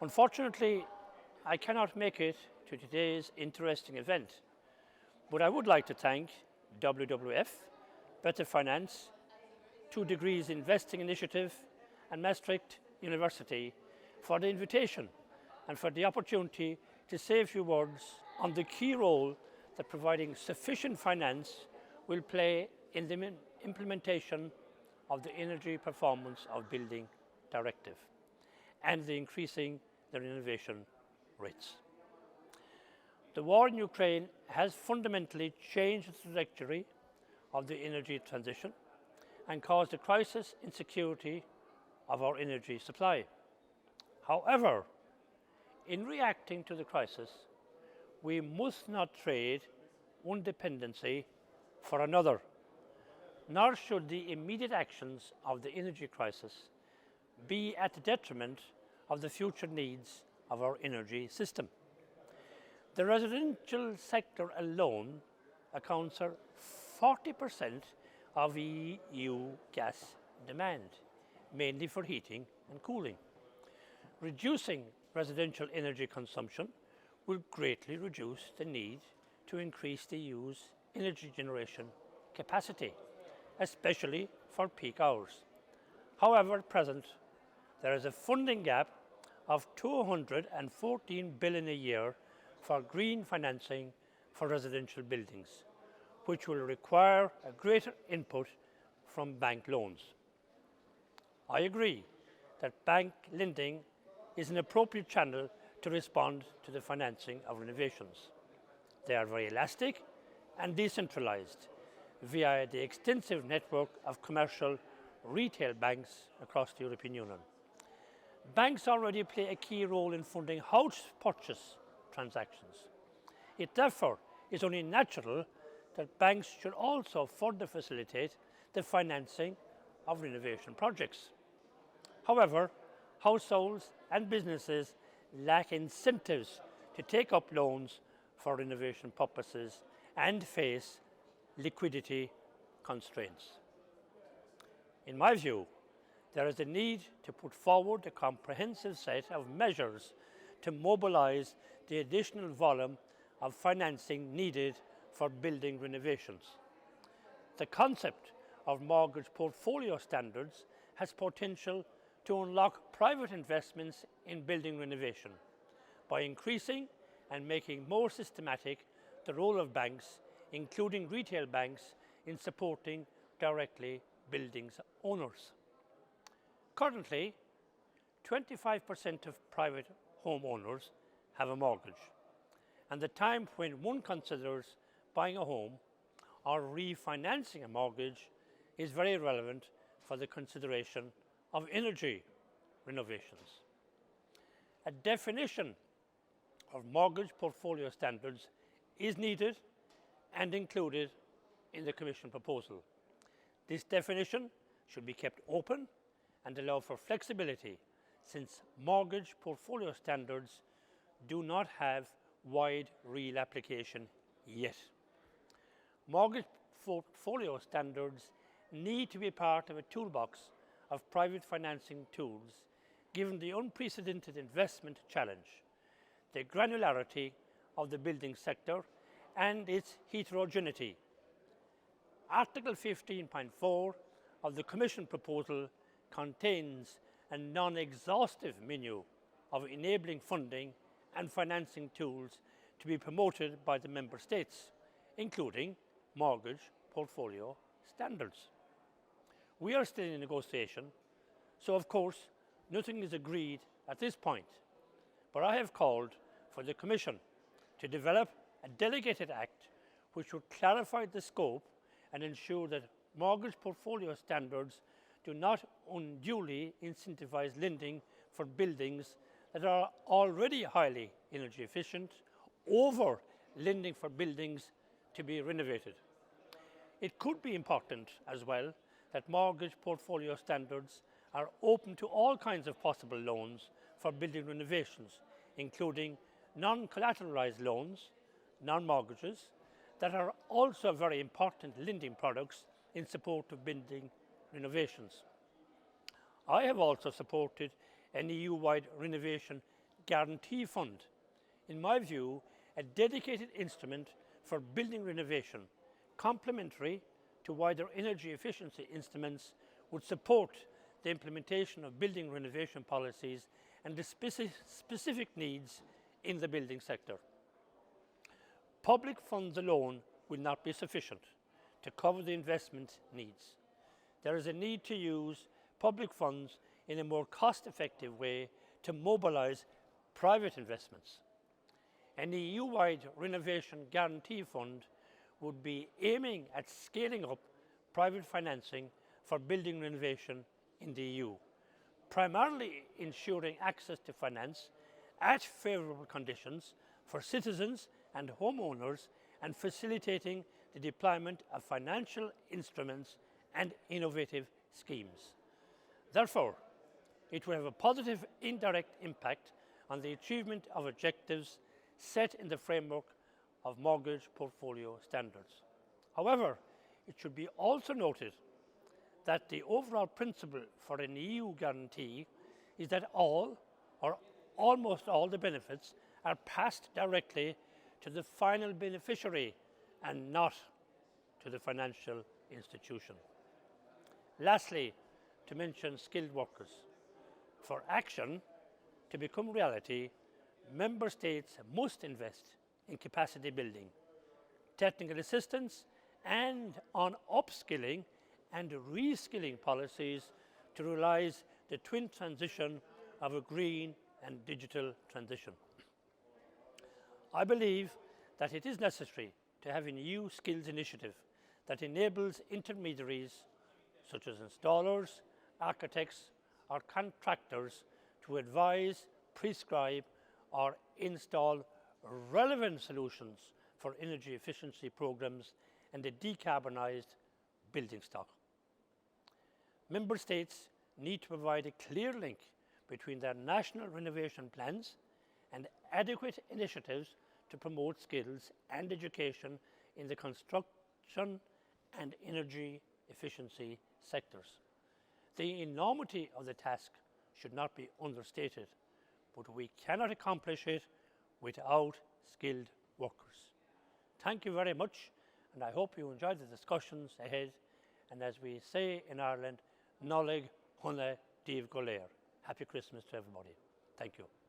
Unfortunately, I cannot make it to today's interesting event, but I would like to thank WWF, Better Finance, 2 Degrees Investing Initiative and Maastricht University for the invitation and for the opportunity to say a few words on the key role that providing sufficient finance will play in the implementation of the Energy Performance of Building Directive and the increasing the renovation rates. The war in Ukraine has fundamentally changed the trajectory of the energy transition and caused a crisis in security of our energy supply. However, in reacting to the crisis, we must not trade one dependency for another, nor should the immediate actions of the energy crisis be at the detriment of the future needs of our energy system. The residential sector alone accounts for 40% of EU gas demand, mainly for heating and cooling. Reducing residential energy consumption will greatly reduce the need to increase the EU's energy generation capacity, especially for peak hours. However, at present, there is a funding gap of 214 billion a year for green financing for residential buildings, which will require a greater input from bank loans. I agree that bank lending is an appropriate channel to respond to the financing of renovations. They are very elastic and decentralized via the extensive network of commercial retail banks across the European Union. Banks already play a key role in funding house purchase transactions. It therefore is only natural that banks should also further facilitate the financing of renovation projects. However, households and businesses lack incentives to take up loans for renovation purposes and face liquidity constraints. In my view, there is a need to put forward a comprehensive set of measures to mobilise the additional volume of financing needed for building renovations. The concept of mortgage portfolio standards has potential to unlock private investments in building renovation by increasing and making more systematic the role of banks, including retail banks, in supporting directly buildings owners. Currently, 25% of private homeowners have a mortgage, and the time when one considers buying a home or refinancing a mortgage is very relevant for the consideration of energy renovations. A definition of mortgage portfolio standards is needed and included in the Commission proposal. This definition should be kept open and allow for flexibility, since mortgage portfolio standards do not have wide real application yet. Mortgage portfolio standards need to be part of a toolbox of private financing tools, given the unprecedented investment challenge, the granularity of the building sector and its heterogeneity. Article 15.4 of the Commission proposal contains a non-exhaustive menu of enabling funding and financing tools to be promoted by the Member States, including mortgage portfolio standards. We are still in negotiation, so of course nothing is agreed at this point, but I have called for the Commission to develop a delegated act which would clarify the scope and ensure that mortgage portfolio standards do not unduly incentivise lending for buildings that are already highly energy efficient over lending for buildings to be renovated. It could be important as well that mortgage portfolio standards are open to all kinds of possible loans for building renovations, including non-collateralised loans, non-mortgages, that are also very important lending products in support of building renovations. I have also supported an EU-wide renovation Guarantee Fund, in my view, a dedicated instrument for building renovation, complementary to wider energy efficiency instruments, would support the implementation of building renovation policies and the specific needs in the building sector. Public funds alone will not be sufficient to cover the investment needs. There is a need to use public funds in a more cost-effective way to mobilise private investments. An EU-wide renovation guarantee fund would be aiming at scaling up private financing for building renovation in the EU, primarily ensuring access to finance at favourable conditions for citizens and homeowners and facilitating the deployment of financial instruments and innovative schemes. Therefore, it will have a positive indirect impact on the achievement of objectives set in the framework of mortgage portfolio standards. However, it should be also noted that the overall principle for an EU guarantee is that all or almost all the benefits are passed directly to the final beneficiary and not to the financial institution. Lastly, to mention skilled workers. For action to become reality, Member States must invest in capacity building, technical assistance and on upskilling and reskilling policies to realise the twin transition of a green and digital transition. I believe that it is necessary to have an EU skills initiative that enables intermediaries such as installers, architects or contractors to advise, prescribe or install relevant solutions for energy efficiency programmes and a decarbonised building stock. Member States need to provide a clear link between their national renovation plans and adequate initiatives to promote skills and education in the construction and energy efficiency sectors. The enormity of the task should not be understated, but we cannot accomplish it without skilled workers. Thank you very much, and I hope you enjoy the discussions ahead. And as we say in Ireland, Nollaig Hunna Díobh Go Léir. Happy Christmas to everybody. Thank you.